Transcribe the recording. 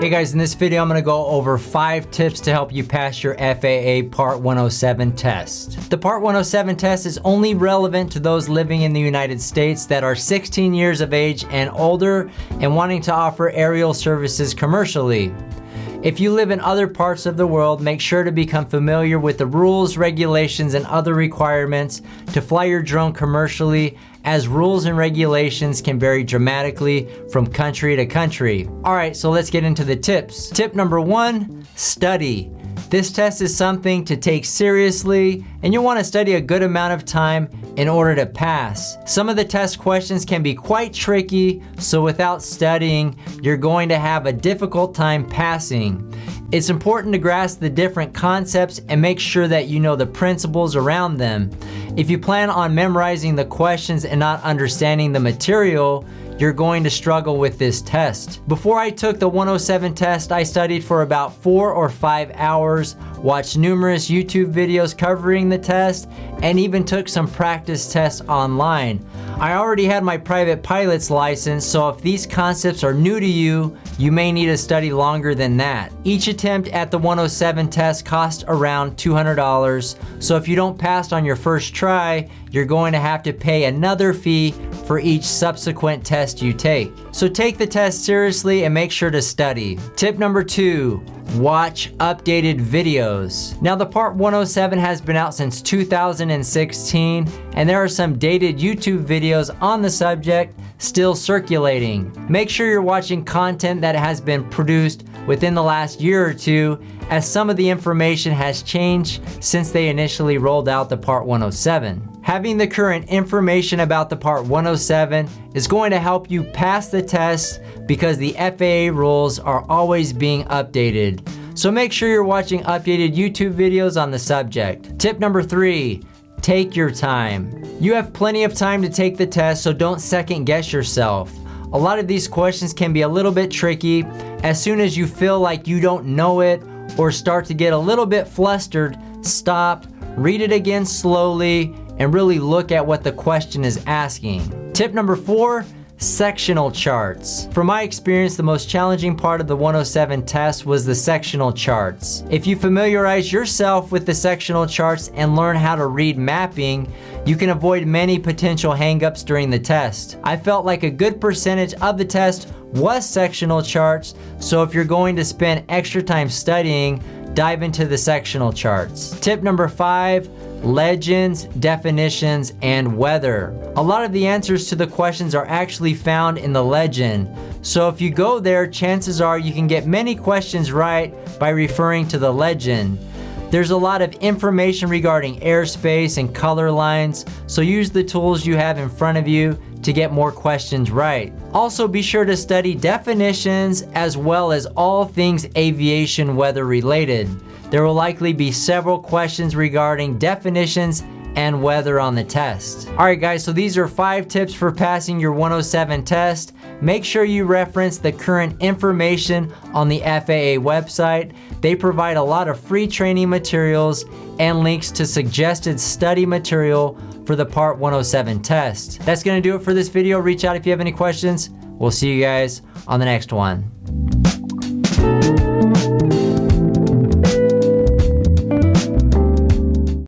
Hey guys, in this video I'm going to go over 5 tips to help you pass your FAA Part 107 test. The Part 107 test is only relevant to those living in the United States that are 16 years of age and older and wanting to offer aerial services commercially. If you live in other parts of the world, make sure to become familiar with the rules, regulations, and other requirements to fly your drone commercially, as rules and regulations can vary dramatically from country to country. All right, so let's get into the tips. Tip number 1, study. This test is something to take seriously, and you'll want to study a good amount of time in order to pass. Some of the test questions can be quite tricky, so without studying, you're going to have a difficult time passing. It's important to grasp the different concepts and make sure that you know the principles around them. If you plan on memorizing the questions and not understanding the material, you're going to struggle with this test. Before I took the 107 test, I studied for about 4 or 5 hours, watched numerous YouTube videos covering the test, and even took some practice tests online. I already had my private pilot's license, so if these concepts are new to you, you may need to study longer than that. Each attempt at the 107 test costs around $200, so if you don't pass on your first try, you're going to have to pay another fee for each subsequent test you take. So take the test seriously and make sure to study. Tip number 2, watch updated videos. Now the Part 107 has been out since 2016, and there are some dated YouTube videos on the subject still circulating. Make sure you're watching content that has been produced within the last year or two, as some of the information has changed since they initially rolled out the Part 107. Having the current information about the Part 107 is going to help you pass the test because the FAA rules are always being updated. So make sure you're watching updated YouTube videos on the subject. Tip number 3, take your time. You have plenty of time to take the test, so don't second guess yourself. A lot of these questions can be a little bit tricky. As soon as you feel like you don't know it or start to get a little bit flustered, stop, read it again slowly, and really look at what the question is asking. Tip number 4, sectional charts. From my experience, the most challenging part of the 107 test was the sectional charts. If you familiarize yourself with the sectional charts and learn how to read mapping, you can avoid many potential hangups during the test. I felt like a good percentage of the test was sectional charts, so if you're going to spend extra time studying, dive into the sectional charts. Tip number 5, legends, definitions, and weather. A lot of the answers to the questions are actually found in the legend. So if you go there, chances are you can get many questions right by referring to the legend. There's a lot of information regarding airspace and color lines, so use the tools you have in front of you to get more questions right. Also, be sure to study definitions as well as all things aviation weather related. There will likely be several questions regarding definitions and weather on the test. Alright guys, so these are 5 tips for passing your 107 test. Make sure you reference the current information on the FAA website. They provide a lot of free training materials and links to suggested study material for the Part 107 test. That's gonna do it for this video. Reach out if you have any questions. We'll see you guys on the next one.